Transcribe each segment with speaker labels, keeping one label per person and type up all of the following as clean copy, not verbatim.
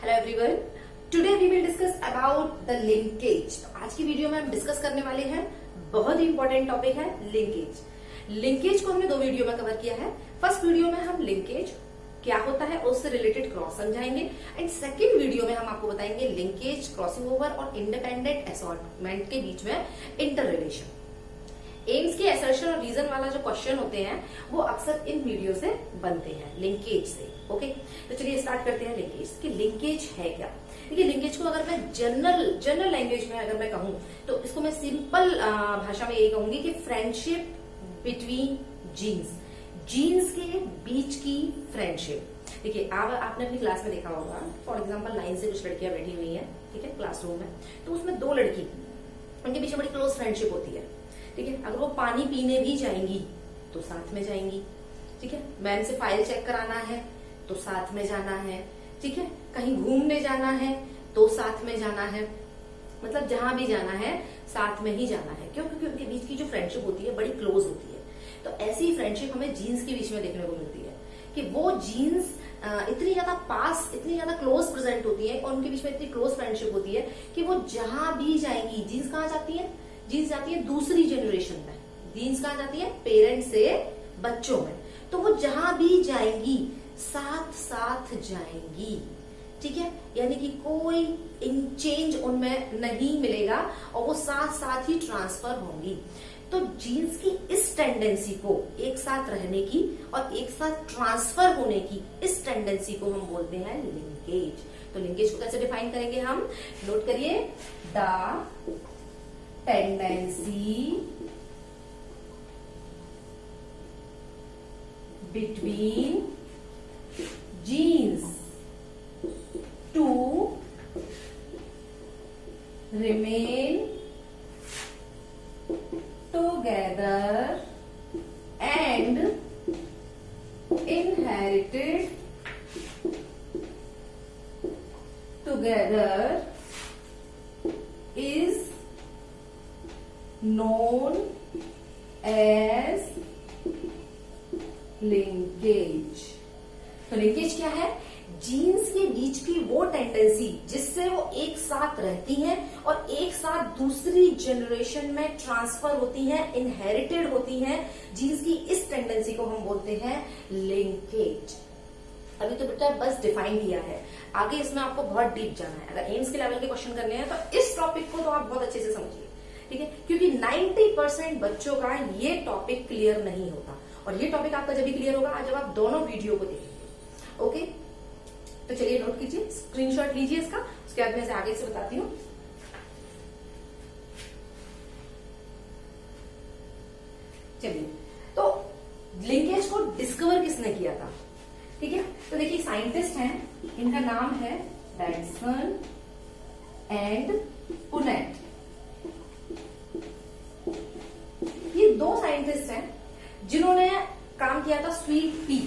Speaker 1: Hello everyone, today we will discuss about the linkage. आज की video में हम डिस्कस करने वाले हैं बहुत ही इंपॉर्टेंट टॉपिक है लिंकेज। लिंकेज को हमने दो वीडियो में कवर किया है। फर्स्ट वीडियो में हम लिंकेज क्या होता है और उससे रिलेटेड क्रॉस समझाएंगे एंड सेकंड वीडियो में हम आपको बताएंगे लिंकेज, क्रॉसिंग ओवर और इंडिपेंडेंट असॉर्टमेंट के बीच में इंटर रिलेशन। एम्स के असर्शन और रीजन वाला जो क्वेश्चन होते हैं वो अक्सर इन वीडियो से बनते हैं, लिंकेज से। ओके, तो चलिए स्टार्ट करते हैं लिंकेज कि लिंकेज है क्या। देखिए, लिंकेज को अगर मैं जनरल लैंग्वेज में अगर मैं कहूं तो इसको मैं सिंपल भाषा में यही कहूंगी कि फ्रेंडशिप बिटवीन जीन्स के बीच की फ्रेंडशिप। देखिए, आपने अपनी क्लास में देखा होगा, फॉर एग्जाम्पल लाइन से कुछ लड़कियां बैठी हुई हैं, ठीक है, क्लासरूम में, तो उसमें दो लड़की, उनके बीच में बड़ी क्लोज फ्रेंडशिप होती है। ठीक है, अगर वो पानी पीने भी जाएंगी तो साथ में जाएंगी। ठीक है, मैम से फाइल चेक कराना है तो साथ में जाना है। ठीक है, कहीं घूमने जाना है तो साथ में जाना है, मतलब जहां भी जाना है साथ में ही जाना है। क्यों? क्योंकि उनके बीच की जो फ्रेंडशिप होती है बड़ी क्लोज होती है। तो ऐसी फ्रेंडशिप हमें जीन्स के बीच में देखने को मिलती है कि वो जीन्स इतनी ज्यादा पास, इतनी ज्यादा क्लोज प्रेजेंट होती है और उनके बीच में इतनी क्लोज फ्रेंडशिप होती है कि वो जहां भी जाएंगी, जीन्स कहाँ जाती है? जीन्स जाती है दूसरी जनरेशन में। जीन्स कहाँ जाती है? पेरेंट्स से बच्चों में। तो वो जहां भी जाएंगी साथ साथ जाएंगी। ठीक है, यानी कि कोई चेंज उनमें नहीं मिलेगा और वो साथ साथ ही ट्रांसफर होंगी। तो जीन्स की इस टेंडेंसी को, एक साथ रहने की और एक साथ ट्रांसफर होने की इस टेंडेंसी को हम बोलते हैं लिंकेज। तो लिंकेज को कैसे डिफाइन करेंगे हम? नोट करिए, the tendency between genes to remain together and inherited together is known as linkage. तो लिंकेज क्या है? जीन्स के बीच की वो टेंडेंसी जिससे वो एक साथ रहती हैं और एक साथ दूसरी जनरेशन में ट्रांसफर होती हैं, इनहेरिटेड होती हैं। जीन्स की इस टेंडेंसी को हम बोलते हैं लिंकेज। अभी तो बेटा बस डिफाइन किया है, आगे इसमें आपको बहुत डीप जाना है। अगर एम्स के लेवल के क्वेश्चन करने हैं तो इस टॉपिक को तो आप बहुत अच्छे से समझिए। ठीक है, क्योंकि 90% बच्चों का ये टॉपिक क्लियर नहीं होता और ये टॉपिक आपका जब भी क्लियर होगा जब आप दोनों वीडियो को देखेंगे। ओके, तो चलिए नोट कीजिए, स्क्रीनशॉट लीजिए इसका, उसके बाद मैं इसे आगे से बताती हूँ। चलिए, तो लिंकेज को डिस्कवर किसने किया था? ठीक है, तो देखिए साइंटिस्ट हैं, इनका नाम है बैट्सन एंड पुनेट। ये दो साइंटिस्ट हैं जिन्होंने काम किया था स्वीट पी।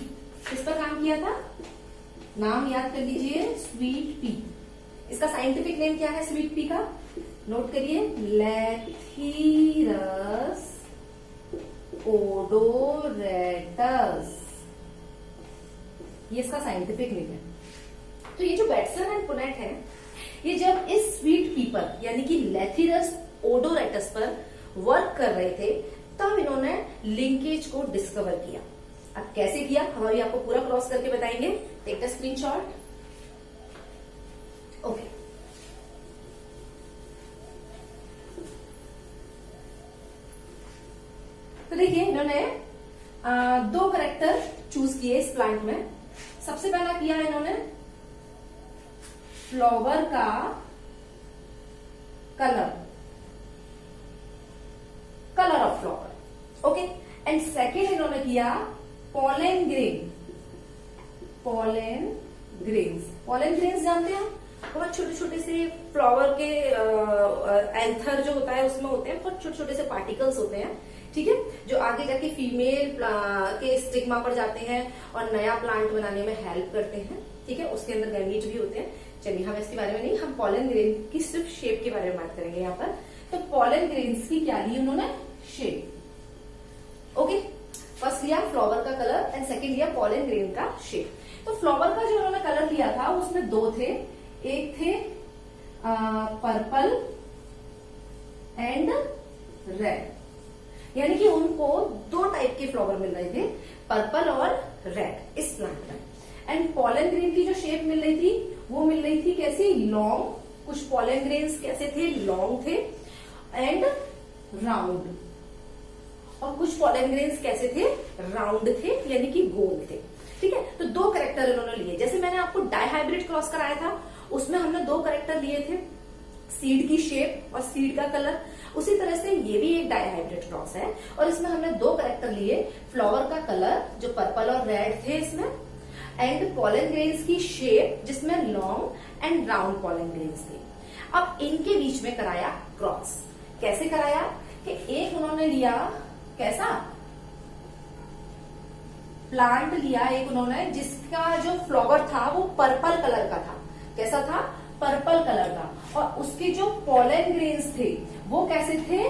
Speaker 1: किस पर काम किया था? नाम याद कर लीजिए, स्वीट पी। इसका साइंटिफिक नेम क्या है स्वीट पी का? नोट करिए, लेथिरस ओडोरेटस, ये इसका साइंटिफिक नेम है। तो ये जो बैट्सन एंड पुनेट है, ये जब इस स्वीट पी पर यानी कि लेथिरस ओडोरेटस पर वर्क कर रहे थे तब इन्होंने लिंकेज को डिस्कवर किया। अब कैसे किया हम अभी आपको पूरा क्रॉस करके बताएंगे। Take the screenshot. ओके, तो देखिए इन्होंने दो कैरेक्टर चूज किए इस प्लांट में। सबसे पहला किया इन्होंने फ्लावर का colour of flower. Okay, and second इन्होंने किया पॉलन ग्रेन्स जानते हैं? बहुत छोटे छोटे से फ्लावर के एंथर जो होता है उसमें होते हैं बहुत छोटे छोटे से पार्टिकल्स होते हैं। ठीक है, जो आगे जाके फीमेल के स्टिग्मा पर जाते हैं और नया प्लांट बनाने में हेल्प करते हैं। ठीक है, उसके अंदर गैमीट भी होते हैं। चलिए, हम इसके बारे में नहीं, हम पॉलन ग्रेन की सिर्फ शेप के बारे में बात करेंगे यहाँ पर। तो पॉलन ग्रेन्स की क्या ली उन्होंने? शेप। ओके, फर्स्ट लिया फ्लावर का कलर एंड सेकंड लिया पॉलन ग्रेन का शेप। तो फ्लावर का जो उन्होंने कलर लिया था उसमें दो थे, एक थे पर्पल एंड रेड, यानी कि उनको दो टाइप के फ्लावर मिल रहे थे, पर्पल और रेड इस प्लांट में। एंड पॉलन ग्रेन की जो शेप मिल रही थी वो मिल रही थी कैसी, लॉन्ग, कुछ पॉलन ग्रेन्स कैसे थे, लॉन्ग थे एंड राउंड, और कुछ पॉलन ग्रेन्स कैसे थे, राउंड थे यानी कि गोल थे। ठीक है, तो दो कैरेक्टर इन्होंने लिए। जैसे मैंने आपको डाइहाइब्रिड क्रॉस कराया था उसमें हमने दो कैरेक्टर लिए थे, सीड की शेप और सीड का कलर। उसी तरह से ये भी एक डाइहाइब्रिड क्रॉस है और इसमें हमने दो कैरेक्टर लिए, फ्लावर का कलर जो पर्पल और रेड थे इसमें, एंड पॉलन ग्रेन्स की शेप जिसमें long and round pollen grains थे। अब इनके बीच में कराया क्रॉस। कैसे कराया कि एक उन्होंने लिया कैसा प्लांट लिया, एक उन्होंने जिसका जो फ्लावर था वो पर्पल कलर का था। कैसा था, पर्पल कलर का, और उसके जो पॉलन ग्रेन्स थे वो कैसे थे,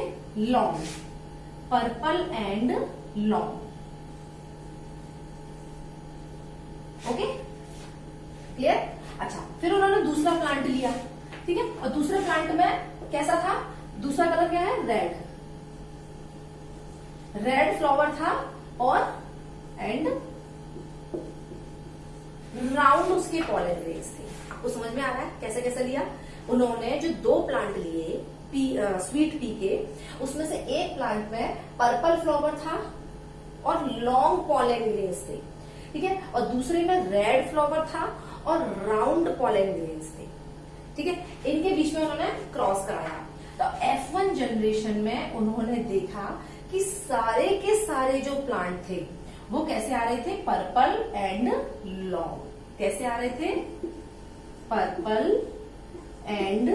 Speaker 1: long, purple and long. Okay clear. अच्छा, फिर उन्होंने दूसरा प्लांट लिया, ठीक है, और दूसरे प्लांट में कैसा था, दूसरा कलर क्या है, रेड, रेड फ्लावर था और एंड राउंड उसके पॉलन ग्रेन्स थे। आपको समझ में आ रहा है कैसे कैसे लिया उन्होंने। जो दो प्लांट लिए स्वीट पी के, उसमें से एक प्लांट में पर्पल फ्लावर था और लॉन्ग पॉलन ग्रेन्स थे, ठीक है, और दूसरे में रेड फ्लावर था और राउंड पॉलन ग्रेन्स थे। ठीक है, इनके बीच में उन्होंने क्रॉस कराया। तो F1 जनरेशन में उन्होंने देखा कि सारे के सारे जो प्लांट थे वो कैसे आ रहे थे, पर्पल एंड लॉन्ग। कैसे आ रहे थे, पर्पल एंड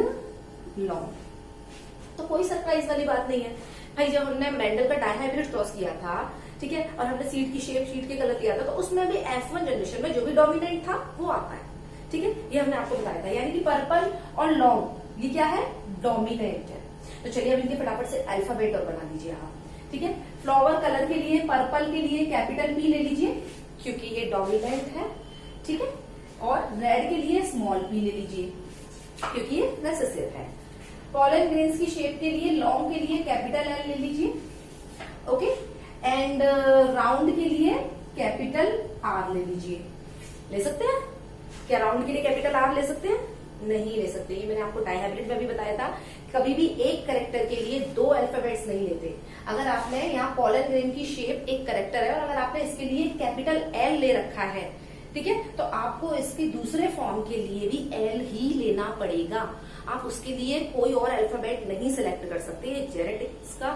Speaker 1: लॉन्ग। तो कोई सरप्राइज वाली बात नहीं है भाई। जब हमने मेंडल का डाइहाइब्रिड क्रॉस किया था, ठीक है, और हमने सीड की शेप, सीड के कलर लिया था, तो उसमें भी F1 जनरेशन में जो भी डोमिनेंट था वो आता है। ठीक है, ये हमने आपको बताया था, यानी कि पर्पल और लॉन्ग ये क्या है, डोमिनेंट है। तो चलिए अब इनके फटाफट से अल्फाबेट और बना लीजिए आप। ठीक है, फ्लावर कलर के लिए पर्पल के लिए कैपिटल P ले लीजिए क्योंकि ये डोमिनेंट है। ठीक है, और रेड के लिए स्मॉल p ले लीजिए क्योंकि ये रेसेसिव है। पॉलन ग्रेन्स की शेप के लिए लॉन्ग के लिए कैपिटल L ले लीजिए। ओके, एंड राउंड के लिए कैपिटल R ले लीजिए। ले सकते हैं क्या, राउंड के लिए कैपिटल R ले सकते हैं, नहीं ले सकते। ये मैंने आपको डाइहाइब्रिड में भी बताया था, कभी भी एक कैरेक्टर के लिए दो अल्फाबेट्स नहीं लेते। अगर आपने यहाँ पॉलन ग्रेन की शेप एक कैरेक्टर है और अगर आपने इसके लिए कैपिटल L ले रखा है, ठीक है, तो आपको इसके दूसरे फॉर्म के लिए भी L ही लेना पड़ेगा। आप उसके लिए कोई और अल्फाबेट नहीं सिलेक्ट कर सकते। ये जेनेटिक्स का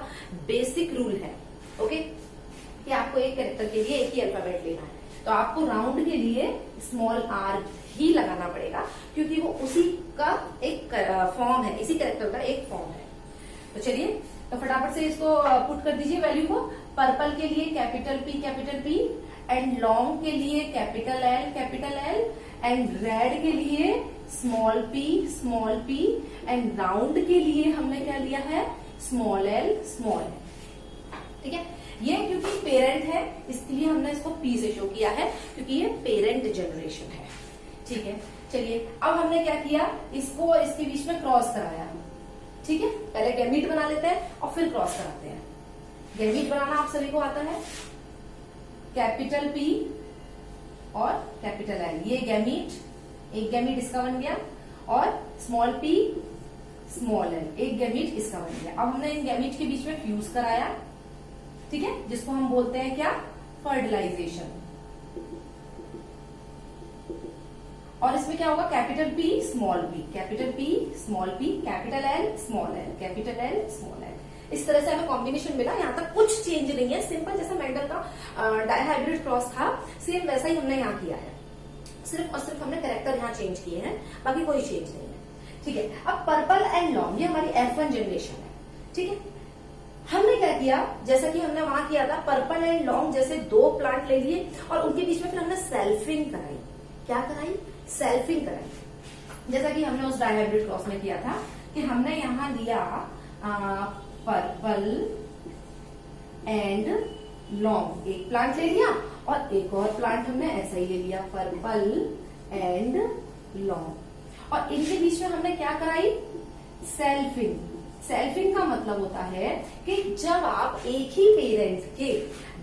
Speaker 1: बेसिक रूल है। ओके, कि आपको एक कैरेक्टर के लिए एक ही अल्फाबेट लेना है, तो आपको राउंड के लिए स्मॉल r ही लगाना पड़ेगा क्योंकि वो उसी का एक फॉर्म है, इसी कैरेक्टर का एक फॉर्म है। तो चलिए, तो फटाफट से इसको पुट कर दीजिए वैल्यू को। पर्पल के लिए कैपिटल P एंड लॉन्ग के लिए कैपिटल L एंड रेड के लिए स्मॉल p एंड राउंड के लिए हमने क्या लिया है, स्मॉल l। ठीक है, ये क्योंकि पेरेंट है इसलिए हमने इसको P से शो किया है क्योंकि ये पेरेंट जनरेशन है। ठीक है, चलिए अब हमने क्या किया, इसको इसके बीच में क्रॉस कराया। ठीक है, पहले गैमीट बना लेते हैं और फिर क्रॉस कराते हैं। गैमीट बनाना आप सभी को आता है, कैपिटल P और कैपिटल L, ये गैमीट, एक गैमीट इसका बन गया, और स्मॉल p स्मॉल l, एक गैमीट इसका बन गया। अब हमने इन गैमीट के बीच में फ्यूज कराया, ठीक है, जिसको हम बोलते हैं क्या, फर्टिलाइजेशन। और इसमें क्या होगा, capital P small p, capital P small p, capital L small l, capital L small l। इस तरह से हमें कॉम्बिनेशन मिला। यहाँ तक कुछ चेंज नहीं है, सिंपल जैसा मेंडल का डाइहाइब्रिड क्रॉस था सेम वैसा ही हमने यहाँ किया है, सिर्फ और सिर्फ हमने कैरेक्टर यहाँ चेंज किए हैं, बाकी कोई चेंज नहीं है। ठीक है, अब पर्पल एंड लॉन्ग ये हमारी F1 जनरेशन है। ठीक है, हमने क्या किया, जैसा कि हमने वहां किया था, पर्पल एंड लॉन्ग जैसे दो प्लांट ले लिए और उनके बीच में फिर हमने सेल्फिंग कराई। क्या कराई, सेल्फिंग कराई। जैसा कि हमने उस डाइहाइब्रिड क्रॉस में किया था कि हमने यहाँ लिया पर्पल एंड लॉन्ग, एक प्लांट ले लिया और एक और प्लांट हमने ऐसा ही ले लिया, पर्पल एंड लॉन्ग। और इनके बीच में हमने क्या कराई, सेल्फिंग। सेल्फिंग का मतलब होता है कि जब आप एक ही पेरेंट के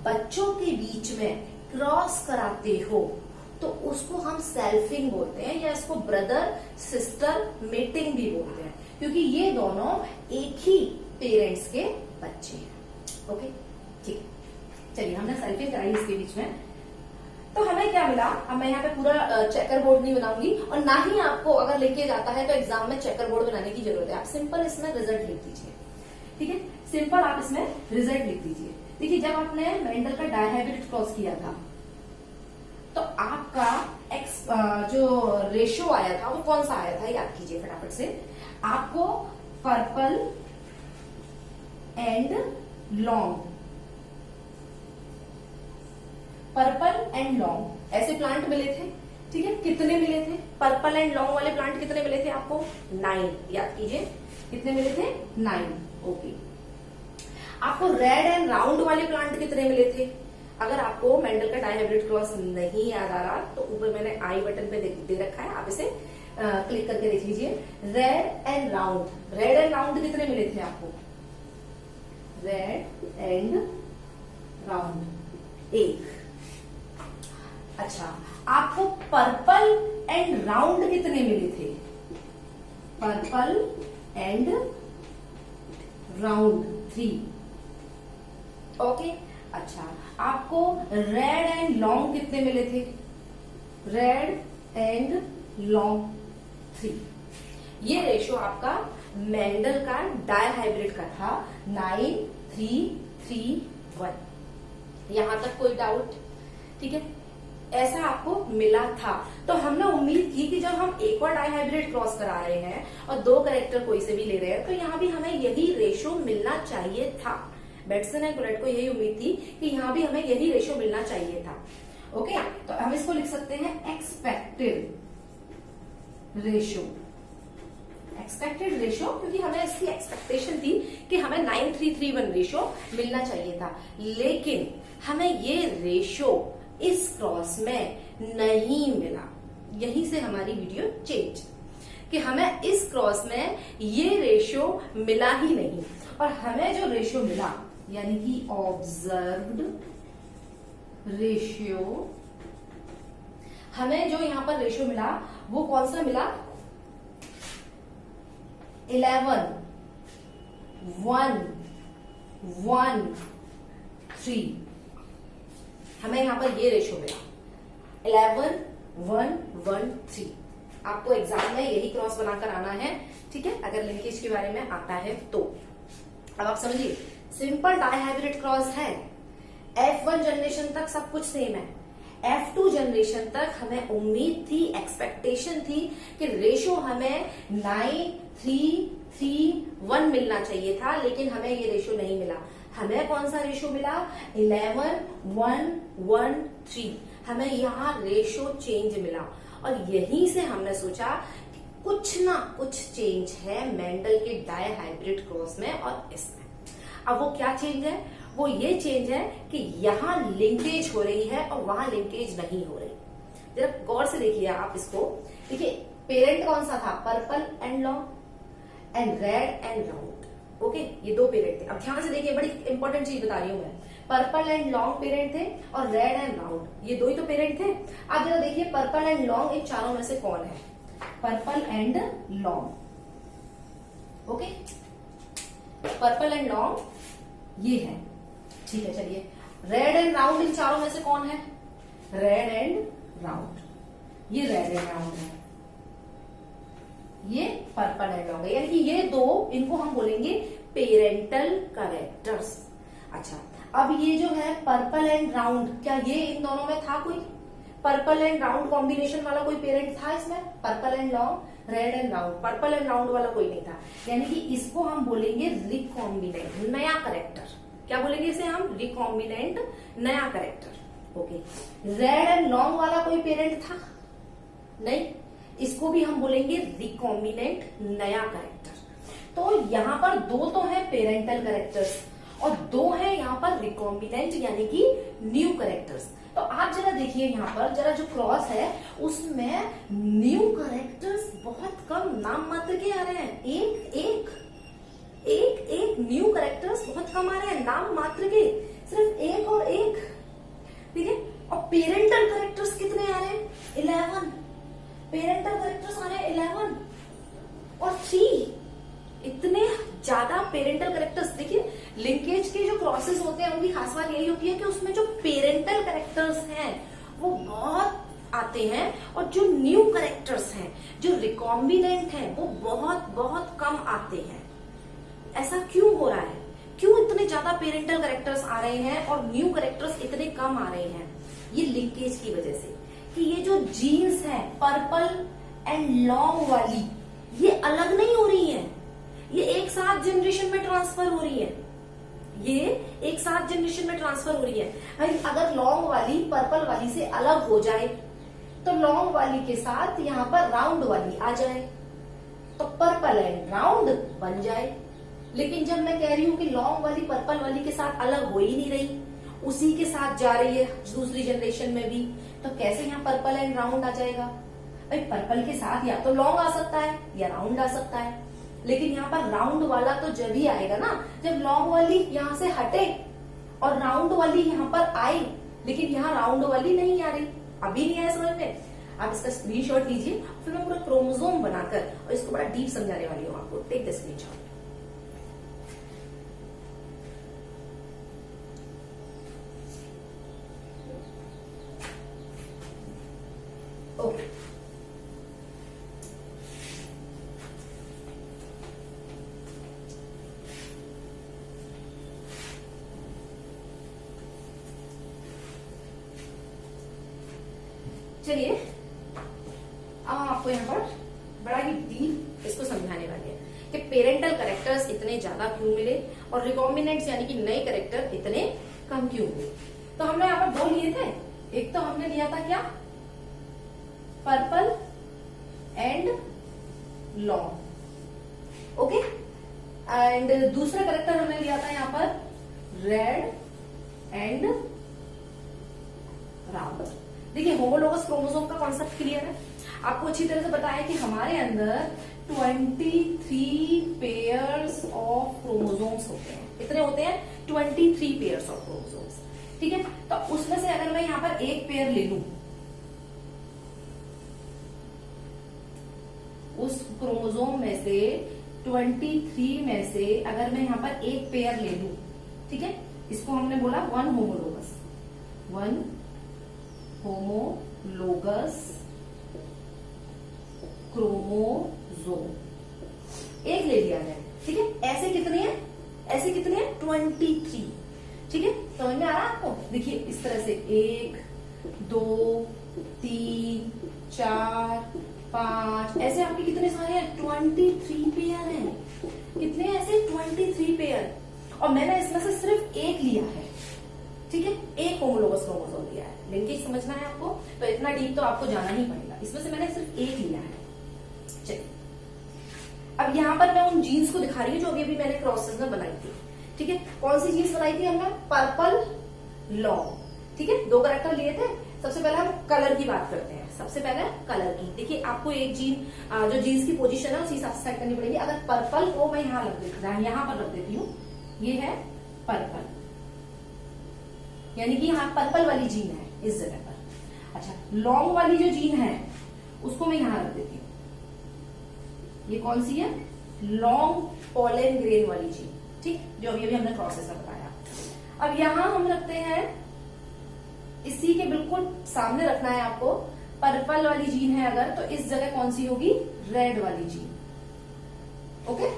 Speaker 1: बच्चों के बीच में क्रॉस कराते हो तो उसको हम सेल्फिंग बोलते हैं, या इसको ब्रदर सिस्टर मेटिंग भी बोलते हैं, क्योंकि ये दोनों एक ही पेरेंट्स के बच्चे हैं। ओके, ठीक है। चलिए, हमने सेल्फिंग कराई इसके बीच में, तो हमें क्या मिला। अब मैं यहाँ पे पूरा चेकर बोर्ड नहीं बनाऊंगी, और ना ही आपको अगर लेके जाता है तो एग्जाम में चेकर बोर्ड बनाने की जरूरत है। आप सिंपल इसमें रिजल्ट लिख दीजिए, ठीक है, सिंपल आप इसमें रिजल्ट लिख दीजिए। देखिए, जब आपने मेंडल का डायहाइब्रिड क्रॉस किया था तो आपका एक्स जो रेशो आया था वो कौन सा आया था, याद कीजिए फटाफट से। आपको purple and long, purple and long ऐसे प्लांट मिले थे, ठीक है। कितने मिले थे, पर्पल एंड लॉन्ग वाले प्लांट कितने मिले थे आपको, 9, याद कीजिए, कितने मिले थे, 9। ओके, आपको रेड एंड राउंड वाले प्लांट कितने मिले थे। अगर आपको मेंडल का डायहाइब्रिड क्रॉस नहीं याद आ रहा तो ऊपर मैंने आई बटन पे दे रखा है, आप इसे क्लिक करके देख लीजिए। Red and round, red and round कितने मिले थे आपको, रेड एंड राउंड 1। अच्छा, आपको पर्पल एंड राउंड कितने मिले थे, पर्पल एंड राउंड 3। ओके, अच्छा, आपको रेड एंड लॉन्ग कितने मिले थे, रेड एंड लॉन्ग 3। ये रेशो आपका मेंडल का डायहाइब्रिड का था 9, 3, 3, 1। यहां तक कोई डाउट, ठीक है। ऐसा आपको मिला था, तो हमने उम्मीद की कि जब हम एक और डायहाइब्रिड क्रॉस करा रहे हैं और 2 कैरेक्टर कोई से भी ले रहे हैं तो यहाँ भी हमें यही रेशो मिलना चाहिए था। बेटसन एंड गुलेट को यही उम्मीद थी कि यहाँ भी हमें यही रेशो मिलना चाहिए था। ओके, तो हम इसको लिख सकते हैं एक्सपेक्टेड रेशो, एक्सपेक्टेड रेशो, क्योंकि हमें इसकी एक्सपेक्टेशन थी कि हमें 9331 रेशो मिलना चाहिए था, लेकिन हमें ये रेशो इस क्रॉस में नहीं मिला। यहीं से हमारी वीडियो चेंज, कि हमें इस क्रॉस में ये रेशो मिला ही नहीं, और हमें जो रेशो मिला यानी कि ऑब्जर्व्ड रेशियो, हमें जो यहां पर रेशो मिला वो कौन सा मिला, 11, 1, 1, 3। हमें यहां पर ये रेशो मिला 11, 1, 1, 3। आपको एग्जाम में यही क्रॉस बनाकर आना है, ठीक है, अगर लिंकेज के बारे में आता है तो। अब आप समझिए, सिंपल डायहाइब्रिड क्रॉस है, F1 जनरेशन तक सब कुछ सेम है, F2 जनरेशन तक हमें उम्मीद थी, एक्सपेक्टेशन थी कि रेशो हमें 9, 3, 3, 1 मिलना चाहिए था, लेकिन हमें ये रेशो नहीं मिला। हमें कौन सा रेशो मिला, 11, 1, 1, 3। हमें यहाँ रेशो चेंज मिला, और यहीं से हमने सोचा कि कुछ ना कुछ चेंज है मेंडल के डायहाइब्रिड क्रॉस में और इसमें। अब वो क्या चेंज है, वो ये चेंज है कि यहाँ लिंकेज हो रही है और वहां लिंकेज नहीं हो रही। जरा गौर से देखिए आप इसको, देखिए पेरेंट कौन सा था, purple and long and red and round. Okay, ये 2 पेरेंट थे। अब ध्यान से देखिए, बड़ी इंपॉर्टेंट चीज बता रही हूं मैं, पर्पल एंड लॉन्ग पेरेंट थे और रेड एंड राउंड, ये 2 ही तो पेरेंट थे। अब जरा देखिए पर्पल एंड लॉन्ग इन चारों में से कौन है, purple and long. Okay, purple and long ये है, ठीक है। चलिए, रेड एंड राउंड इन चारों में से कौन है, रेड एंड राउंड, ये रेड एंड राउंड है, ये पर्पल एंड लॉन्ग है, यानी कि ये 2, इनको हम बोलेंगे पेरेंटल कैरेक्टर्स। अच्छा, अब ये जो है पर्पल एंड राउंड, क्या ये इन दोनों में था कोई, पर्पल एंड राउंड कॉम्बिनेशन वाला कोई पेरेंट था इसमें, purple and long, red and round, purple and round वाला कोई नहीं था, यानी कि इसको हम बोलेंगे रिकॉम्बिनेंट, नया कैरेक्टर। क्या बोलेंगे इसे हम, रिकॉम्बिनेंट, नया character. Okay, red and long वाला कोई पेरेंट था नहीं, इसको भी हम बोलेंगे रिकॉम्बिनेंट, नया कैरेक्टर। तो यहां पर 2 तो है पेरेंटल कैरेक्टर्स और दो है यहाँ पर रिकॉम्बिनेंट यानी कि न्यू कैरेक्टर्स। तो आप जरा देखिए यहाँ पर जरा जो क्रॉस है उसमें न्यू कैरेक्टर्स बहुत कम नाम मात्र के आ रहे हैं। एक न्यू कैरेक्टर्स बहुत कम आ रहे हैं नाम मात्र के, सिर्फ एक और एक, ठीक है। और पेरेंटल कैरेक्टर्स कितने आ रहे हैं? 11 पेरेंटल कैरेक्टर्स आ रहे हैं 11 और 3। इतने ज्यादा पेरेंटल कैरेक्टर्स। देखिए लिंकेज के जो क्रॉसेस होते हैं उनकी खास बात यही होती है कि उसमें जो पेरेंटल कैरेक्टर्स हैं वो बहुत आते हैं और जो न्यू कैरेक्टर्स हैं जो रिकॉम्बिनेंट हैं वो बहुत बहुत कम आते हैं। ऐसा क्यों हो रहा है? क्यों इतने ज्यादा पेरेंटल कैरेक्टर्स आ रहे हैं और न्यू कैरेक्टर्स इतने कम आ रहे हैं? ये लिंकेज की वजह से कि ये जो जीन्स है पर्पल एंड लॉन्ग वाली ये अलग नहीं हो रही है, ये एक साथ जनरेशन में ट्रांसफर हो रही है। ये एक साथ जनरेशन में ट्रांसफर हो रही है। भाई अगर लॉन्ग वाली पर्पल वाली से अलग हो जाए तो लॉन्ग वाली के साथ यहाँ पर राउंड वाली आ जाए तो पर्पल एंड राउंड बन जाए। लेकिन जब मैं कह रही हूं कि लॉन्ग वाली पर्पल वाली के साथ अलग हो ही नहीं रही, उसी के साथ जा रही है दूसरी जनरेशन में भी, तो कैसे यहाँ पर्पल एंड राउंड आ जाएगा? भाई पर्पल के साथ या तो लॉन्ग आ सकता है या राउंड आ सकता है, लेकिन यहाँ पर राउंड वाला तो जब ही आएगा ना जब लॉन्ग वाली यहाँ से हटे और राउंड वाली यहाँ पर आए। लेकिन यहाँ राउंड वाली नहीं आ रही, अभी नहीं आया समझ में। आप इसका स्क्रीनशॉट लीजिए, फिर मैं पूरा क्रोमोसोम बनाकर और इसको बड़ा डीप समझाने वाली हूँ आपको। Take the screenshot. ओके चलिए अब हम आपको यहाँ पर बड़ा ही डीप इसको समझाने वाले हैं कि पेरेंटल कैरेक्टर्स इतने ज्यादा क्यों मिले और रिकॉम्बिनेंट्स यानी कि नए कैरेक्टर इतने कम क्यों हुए। तो हमने यहाँ पर दो लिए थे, एक तो हमने लिया था क्या purple and long, okay, and दूसरा कैरेक्टर हमने लिया था यहाँ पर रेड एंड राउंड। देखिए होमोलोगस क्रोमोसोम का कॉन्सेप्ट क्लियर है, आपको अच्छी तरह से पता है कि हमारे अंदर 23 पेयर्स ऑफ क्रोमोसोम्स होते हैं। कितने होते हैं? 23 पेयर्स ऑफ क्रोमोसोम्स, ठीक है। तो उसमें से अगर मैं यहाँ पर एक पेयर ले लूं, उस क्रोमोसोम में से 23 में से अगर मैं यहाँ पर एक पेयर ले लूं, ठीक है, इसको हमने बोला वन होमोलोगस क्रोमोसोम एक ले लिया है, ठीक है। ऐसे कितने हैं? ऐसे कितने हैं? 23, ठीक है। समझ में आ रहा है आपको? देखिए इस तरह से 1 2 3 4 5 ऐसे आपके कितने सारे हैं? 23 पेयर हैं। कितने ऐसे? 23 पेयर। और मैंने इसमें से सिर्फ एक लिया है, ठीक है, एक होमोलोगस क्रोमोसोम लिया है। लिंकेज समझना है आपको तो इतना डीप तो आपको जाना ही पड़ेगा। इसमें से मैंने सिर्फ एक लिया है। चलिए अब यहाँ पर मैं उन जीन्स को दिखा रही हूँ जो अभी अभी मैंने क्रॉसेस में बनाई थी, ठीक है। कौन सी जीन्स बनाई थी हमने? पर्पल लॉन्ग, ठीक है। दो कैरेक्टर लिए थे। सबसे पहले हम कलर की बात करते हैं। सबसे पहले कलर की, देखिए आपको एक जीन जो जीन्स की पोजीशन है उसी हिसाब से सेट करनी पड़ेगी। अगर पर्पल को मैं यहाँ रख देती हूँ, यहाँ पर रख देती हूँ, ये है पर्पल, यानी कि यहाँ पर्पल वाली जीन है इस जगह पर। अच्छा लॉन्ग वाली जो जीन है उसको मैं यहाँ रख देती हूँ, ये कौन सी है? लॉन्ग पोलन ग्रेन वाली जीन, ठीक, जो अभी अभी हमने प्रोसेस में बताया। अब यहाँ हम रखते हैं, इसी के बिल्कुल सामने रखना है आपको, पर्पल वाली जीन है अगर तो इस जगह कौन सी होगी? रेड वाली जीन, ओके।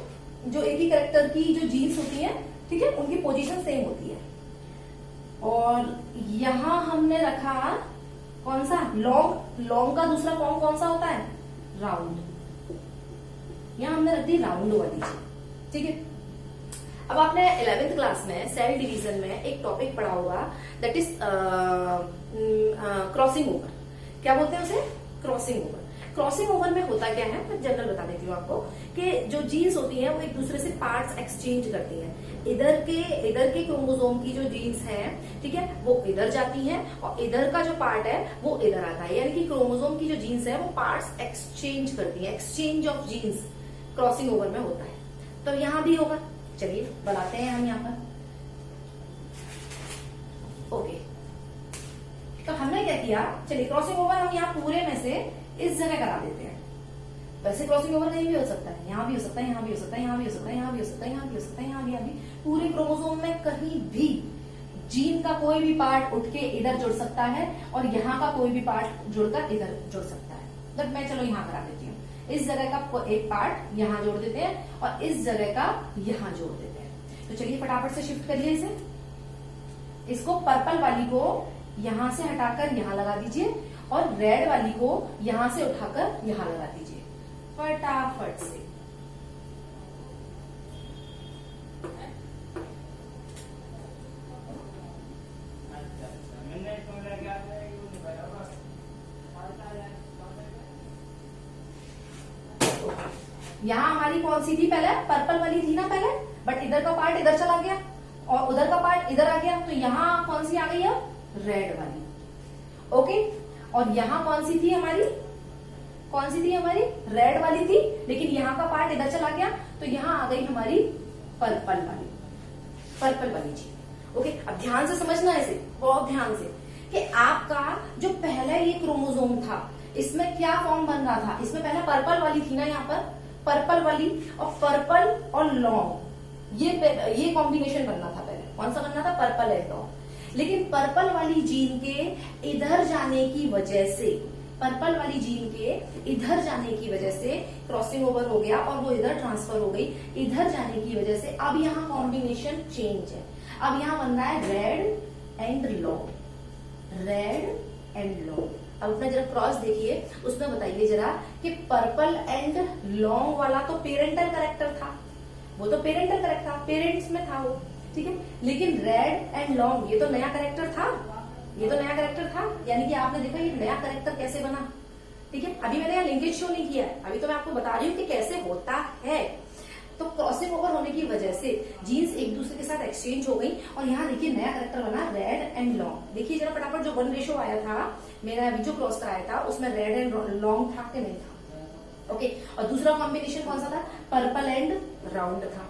Speaker 1: जो एक ही कैरेक्टर की जो जीन्स होती है, ठीक है, उनकी पोजीशन सेम होती है। और यहां हमने रखा कौन सा? लॉन्ग। लॉन्ग का दूसरा फॉर्म कौन सा होता है? राउंड। यहां हमने रख दी राउंड वाली चीज, ठीक है। अब आपने 11th क्लास में सेल डिवीजन में एक टॉपिक पढ़ा होगा, दैट इज क्रॉसिंग ओवर। क्या बोलते हैं उसे? Crossing over. क्रॉसिंग ओवर में होता क्या है, मैं जनरल बता देती हूँ आपको कि जो जीन्स होती हैं वो एक दूसरे से पार्ट्स एक्सचेंज करती हैं। इधर के क्रोमोसोम की जो जीन्स हैं, ठीक है, वो इधर जाती हैं और इधर का जो पार्ट है वो इधर आता है। यानी कि क्रोमोसोम की जो जीन्स है वो पार्ट्स एक्सचेंज करती है। Exchange of genes crossing over में होता है। तो यहां भी होगा। चलिए बनाते हैं हम यहाँ पर। ओके, तो हमने क्या किया, चलिए क्रॉसिंग ओवर हम यहाँ पूरे में से इस जगह करा देते हैं। वैसे क्रॉसिंग ओवर कहीं भी हो सकता है, यहाँ भी हो सकता है, यहाँ भी हो सकता है, यहाँ भी हो सकता है, यहाँ भी हो सकता है, यहाँ भी हो सकता है, यहाँ भी पूरे क्रोमोसोम में कहीं भी जीन का कोई भी पार्ट उठ के इधर जुड़ सकता है और यहाँ का कोई भी पार्ट जुड़कर इधर जुड़ सकता है। तो मैं चलो यहाँ करा देती हूँ। इस जगह का एक पार्ट यहाँ जोड़ देते हैं और इस जगह का यहाँ जोड़ देते हैं। तो चलिए फटाफट से शिफ्ट करिए इसे। इसको पर्पल वाली को यहां से हटाकर यहां लगा दीजिए और रेड वाली को यहां से उठाकर यहां लगा दीजिए फटाफट से। यहाँ हमारी कौन सी थी पहले, पर्पल वाली थी ना पहले, बट इधर का पार्ट इधर चला गया और उधर का पार्ट इधर आ गया। तो यहाँ कौन सी आ गई है, रेड वाली। ओके, और यहाँ कौन सी थी हमारी, रेड वाली थी, लेकिन यहाँ का पार्ट इधर चला गया तो यहाँ आ गई हमारी पर्पल वाली चीज। ओके, अब ध्यान से समझना है इसे, बहुत ध्यान से, कि आपका जो पहला ये क्रोमोसोम था इसमें क्या फॉर्म बन रहा था। इसमें पहले पर्पल वाली थी ना, यहाँ पर पर्पल वाली और पर्पल और लॉन्ग, ये कॉम्बिनेशन बनना था पहले। कौन सा बनना था, पर्पल एंड लॉन्ग। लेकिन पर्पल वाली जीन के इधर जाने की वजह से, क्रॉसिंग ओवर हो गया और वो इधर ट्रांसफर हो गई। इधर जाने की वजह से अब यहाँ कॉम्बिनेशन चेंज है। अब यहाँ बन रहा है रेड एंड लॉन्ग। अब अपना जरा क्रॉस देखिए, उसमें बताइए जरा कि पर्पल एंड लॉन्ग वाला तो पेरेंटल कैरेक्टर था, वो तो पेरेंटल कैरेक्टर था, पेरेंट्स में था वो, ठीक है। लेकिन रेड एंड लॉन्ग ये तो नया कैरेक्टर था, यानी कि आपने देखा ये नया कैरेक्टर कैसे बना, ठीक है। अभी मैंने यहाँ लिंकेज शो नहीं किया है, अभी तो मैं आपको बता रही हूँ कि कैसे होता है। तो क्रॉसिंग ओवर होने की वजह से जीन्स एक दूसरे के साथ एक्सचेंज हो गई और यहाँ देखिए नया कैरेक्टर बना रेड एंड लॉन्ग। देखिए जरा फटाफट, जो 1 रेशो आया था मेरा अभी जो क्रॉस कराया था उसमें रेड एंड लॉन्ग था कि नहीं था। ओके, और दूसरा कॉम्बिनेशन कौन सा था, पर्पल एंड राउंड था,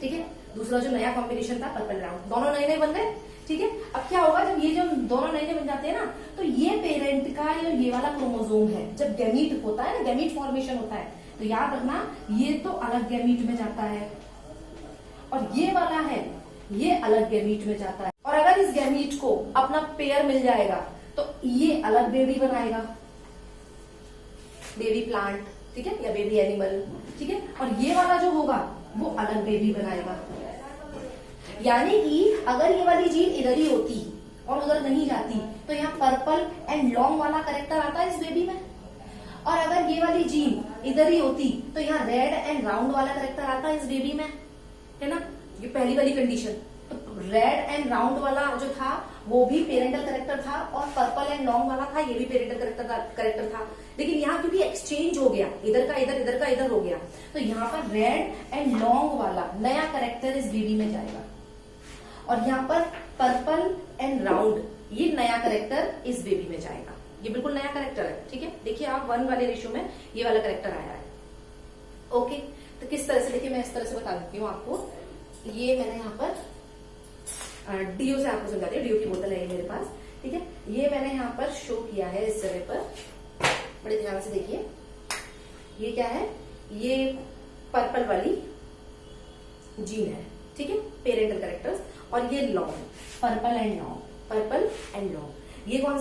Speaker 1: ठीक है। दूसरा जो नया कॉम्बिनेशन था पर्पल राउंड, दोनों नए नए बन गए, ठीक है। अब क्या होगा, जब ये जो दोनों नए नए बन जाते हैं ना, तो ये पेरेंट का ये वाला क्रोमोसोम है, जब गैमीट होता है ना, गैमीट फॉर्मेशन होता है, तो याद रखना ये तो अलग गैमीट में जाता है और ये वाला है ये अलग गैमीट में जाता है। और अगर इस गैमीट को अपना पेयर मिल जाएगा तो ये अलग बेबी बनाएगा, बेबी प्लांट, ठीक है, या बेबी एनिमल, ठीक है। और ये वाला जो होगा वो अलग बेबी बनाएगा। यानी कि अगर ये वाली जीन इधर ही होती और उधर नहीं जाती तो यहाँ पर्पल एंड लॉन्ग वाला कैरेक्टर आता है इस बेबी में, और अगर ये वाली जीन इधर ही होती तो यहाँ रेड एंड राउंड वाला कैरेक्टर आता है इस बेबी में, है ना। ये पहली वाली कंडीशन। तो रेड एंड राउंड वाला जो था वो भी पेरेंटल कैरेक्टर था और पर्पल एंड लॉन्ग वाला था, ये भी पेरेंटल कैरेक्टर था। लेकिन यहाँ क्योंकि एक्सचेंज हो गया, इधर का इधर हो गया, तो यहाँ पर रेड एंड लॉन्ग वाला नया कैरेक्टर इस बेबी में जाएगा और यहाँ पर पर्पल एंड राउंड ये नया कैरेक्टर इस बेबी में जाएगा। ये बिल्कुल नया कैरेक्टर है, ठीक है। देखिए आप 1 वाले रेशो में ये वाला कैरेक्टर आया है। ओके, तो किस तरह से, देखिए मैं इस तरह से बता देती हूँ आपको। ये मैंने यहाँ पर डीओ से आपको समझाती हूँ, डीओ की बोतल है ये मेरे पास, ठीक है। ये मैंने यहाँ पर शो किया है इस जगह पर, बड़े ध्यान से देखिए। ये क्या है, ये पर्पल वाली जीन है, ठीक है, पेरेंटल कैरेक्टर्स, और ये लॉन्ग, पर्पल एंड लॉन्ग। ये कौन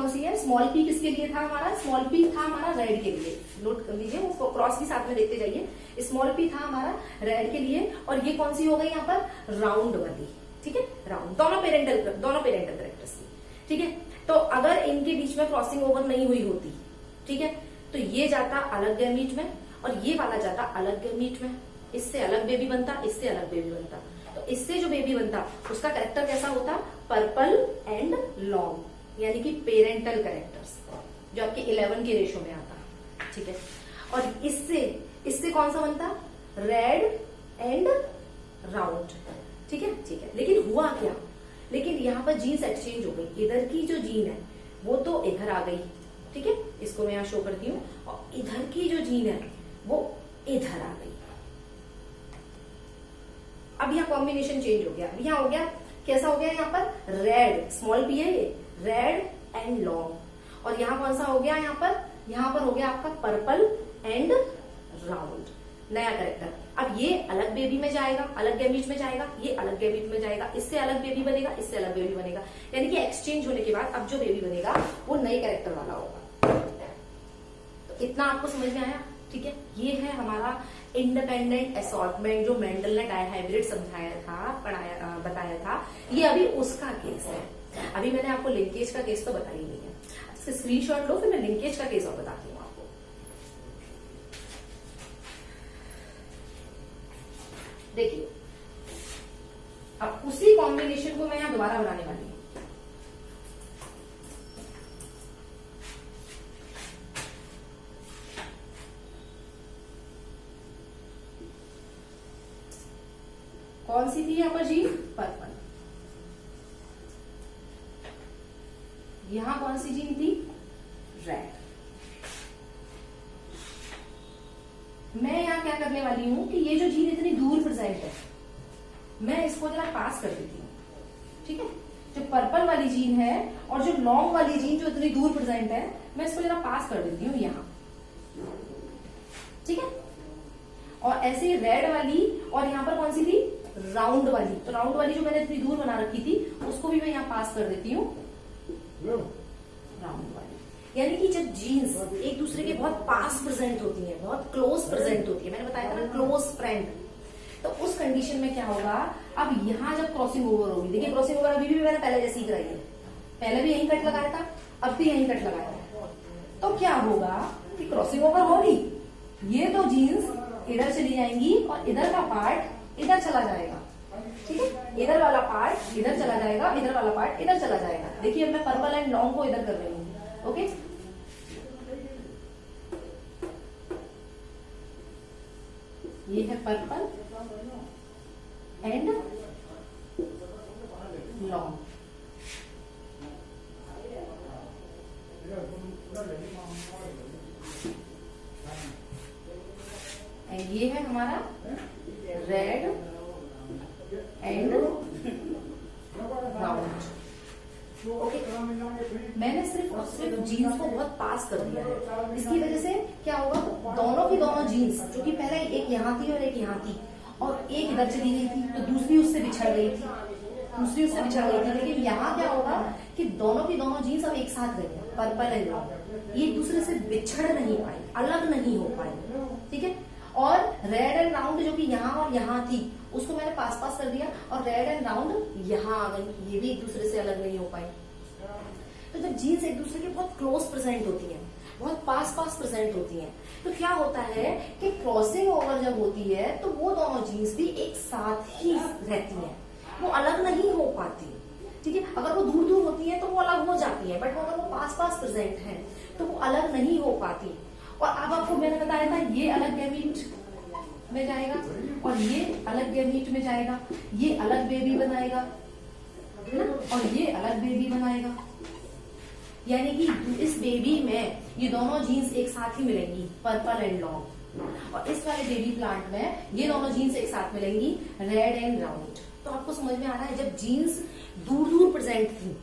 Speaker 1: सी है, स्मॉल पी किसके लिए था हमारा, स्मॉल पी था हमारा रेड के लिए। नोट कर लीजिए, वो क्रॉस भी साथ में देखते जाइए। स्मॉल पी था हमारा रेड के लिए और ये कौन सी हो गई यहाँ पर, राउंड वाली, ठीक है, राउंड। दोनों पेरेंटल कैरेक्टर्स थी, ठीक है। तो अगर इनके बीच में क्रॉसिंग ओवर नहीं हुई होती, ठीक है, तो ये जाता अलग गैमीट में और ये वाला जाता अलग गैमीट में। इससे अलग बेबी बनता, इससे अलग बेबी बनता। तो इससे जो बेबी बनता उसका कैरेक्टर कैसा होता, पर्पल एंड लॉन्ग, यानी कि पेरेंटल कैरेक्टर्स, जो आपके 11 के रेशो में आता, ठीक है। और इससे कौन सा बनता, रेड एंड राउंड, ठीक है, ठीक है। लेकिन हुआ क्या, लेकिन यहाँ पर जीन्स एक्सचेंज हो गई। इधर की जो जीन है वो तो इधर आ गई, ठीक है, इसको मैं यहाँ शो करती हूँ, और इधर की जो जीन है वो इधर आ गई। अब यहाँ कॉम्बिनेशन चेंज हो गया। अब यहाँ हो गया, कैसा हो गया, यहाँ पर रेड, स्मॉल पी है ये, रेड एंड लॉन्ग। और यहाँ कौन सा हो गया, यहाँ पर हो गया आपका पर्पल एंड राउंड, नया करेक्टर। अब ये अलग बेबी में जाएगा, अलग गैमीट में जाएगा, ये अलग गैमीट में जाएगा, इससे अलग बेबी बनेगा, इससे अलग बेबी बनेगा। यानी कि एक्सचेंज होने के बाद अब जो बेबी बनेगा वो नए कैरेक्टर वाला होगा। तो इतना आपको समझ में आया, ठीक है। ये है हमारा इंडिपेंडेंट असॉर्टमेंट जो मेंडल ने डायहाइब्रिड समझाया था, बताया था। ये अभी उसका केस है। अभी मैंने आपको लिंकेज का केस तो बताया ही नहीं है। इसका स्क्रीनशॉट लो, फिर मैं लिंकेज का केस और बताती हूँ आपको। देखिए, अब उसी कॉम्बिनेशन को मैं यहां दोबारा बनाने वाली हूं। कौन सी थी यहां पर जीन, पर्पल। यहां कौन सी जीन थी, रेड। मैं यहां क्या करने वाली हूं कि ये जो जीन इतनी दूर प्रेजेंट है, मैं इसको जरा पास कर देती हूँ, ठीक है। जो पर्पल वाली जीन है और जो लॉन्ग वाली जीन जो इतनी दूर प्रेजेंट है, मैं इसको जरा पास कर देती हूँ यहां, ठीक है। और ऐसे ही रेड वाली, और यहाँ पर कौन सी थी, राउंड वाली। तो राउंड वाली जो मैंने इतनी दूर बना रखी थी उसको भी मैं यहाँ पास कर देती हूँ राउंड वाली। यानी कि जब जीन्स एक दूसरे के बहुत पास प्रेजेंट होती है, बहुत क्लोज प्रेजेंट होती है, मैंने बताया था ना क्लोज फ्रेंड, तो उस कंडीशन में क्या होगा, अब यहाँ जब क्रॉसिंग ओवर होगी, देखिए क्रॉसिंग ओवर अभी भी मैंने पहले जैसे ही कराई है, पहले भी यही कट लगाया था, अब भी यही कट लगाया था। तो क्या होगा कि क्रॉसिंग ओवर होगी, ये दो जीन्स इधर चली जाएंगी और इधर का पार्ट इधर चला जाएगा, ठीक है। इधर वाला पार्ट इधर चला जाएगा, इधर वाला पार्ट इधर चला जाएगा। देखिए अब मैं पर्पल एंड लॉन्ग को इधर कर रही हूँ, ओके। ये है पर्पल एंड लॉन्ग, एंड ये है हमारा रेड एंड राउंड, ओके। मैंने सिर्फ जीन्स को बहुत पास कर दिया है। इसकी वजह से क्या होगा, दोनों की दोनों जीन्स जो कि पहले एक यहाँ थी और एक यहाँ थी, और एक इधर चली गई थी, तो दूसरी उससे बिछड़ गई थी, दूसरी उससे बिछड़ गई थी। लेकिन यहाँ क्या होगा कि दोनों की दोनों जीन्स अब एक साथ गई है, पर्पल एंड लॉन्ग, ये एक दूसरे से बिछड़ नहीं पाई, अलग नहीं हो पाई, ठीक है। और रेड एंड राउंड जो कि यहाँ और यहाँ थी उसको मैंने पास पास कर दिया, और रेड एंड राउंड यहाँ आ गई, ये भी एक दूसरे से अलग नहीं हो पाई। तो जब जीन्स एक दूसरे के बहुत क्लोज प्रेजेंट होती हैं, बहुत पास पास प्रेजेंट होती हैं, तो क्या होता है कि क्रॉसिंग ओवर जब होती है तो वो दोनों जीन्स भी एक साथ ही रहती हैं, वो अलग नहीं हो पाती, ठीक है। अगर वो दूर दूर होती है तो वो अलग हो जाती है, बट अगर वो पास पास प्रेजेंट है तो वो अलग नहीं हो पाती। और अब आपको मैंने बताया था ये अलग गैमीट में जाएगा और ये अलग गैमीट में जाएगा, ये अलग बेबी बनाएगा, है ना, और ये अलग बेबी बनाएगा। यानी कि इस बेबी में ये दोनों जीन्स एक साथ ही मिलेंगी, पर्पल एंड लॉन्ग, और इस वाले बेबी प्लांट में ये दोनों जीन्स एक साथ मिलेंगी, रेड एंड राउंड। तो आपको समझ में आ रहा है, जब जीन्स दूर दूर प्रेजेंट थी,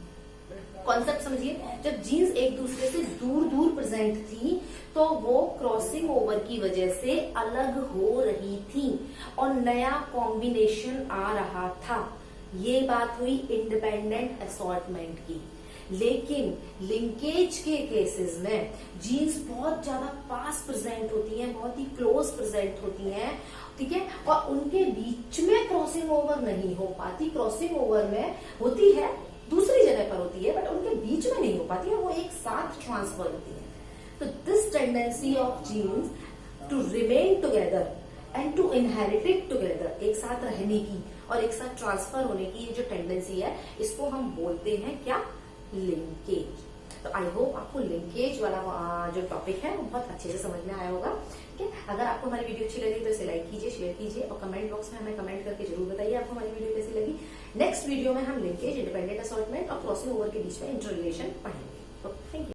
Speaker 1: कॉन्सेप्ट समझिए, जब जीन्स एक दूसरे से दूर दूर प्रेजेंट थी तो वो क्रॉसिंग ओवर की वजह से अलग हो रही थी और नया कॉम्बिनेशन आ रहा था। ये बात हुई इंडिपेंडेंट असॉर्टमेंट की। लेकिन लिंकेज के केसेस में जीन्स बहुत ज्यादा पास प्रेजेंट होती हैं, बहुत ही क्लोज प्रेजेंट होती हैं, ठीक है, और उनके बीच में क्रॉसिंग ओवर नहीं हो पाती। क्रॉसिंग ओवर में होती है, दूसरी जगह पर होती है, बट उनके बीच में नहीं हो पाती है, वो एक साथ ट्रांसफर होती है। तो this tendency of genes to remain together and to inherit it together, एक साथ रहने की और एक साथ ट्रांसफर होने की ये जो टेंडेंसी है, इसको हम बोलते हैं क्या, लिंकेज। तो आई होप आपको लिंकेज वाला जो टॉपिक है वो बहुत अच्छे से समझ में आया होगा। ठीक है, अगर आपको हमारी वीडियो अच्छी लगी तो इसे लाइक कीजिए, शेयर कीजिए और कमेंट बॉक्स में हमें कमेंट करके जरूर बताइए आपको हमारी वीडियो कैसी लगी। नेक्स्ट वीडियो में हम लिंकेज, इंडिपेंडेंट असॉर्टमेंट और क्रॉसिंग ओवर के बीच में इंटर रिलेशन पढ़ेंगे।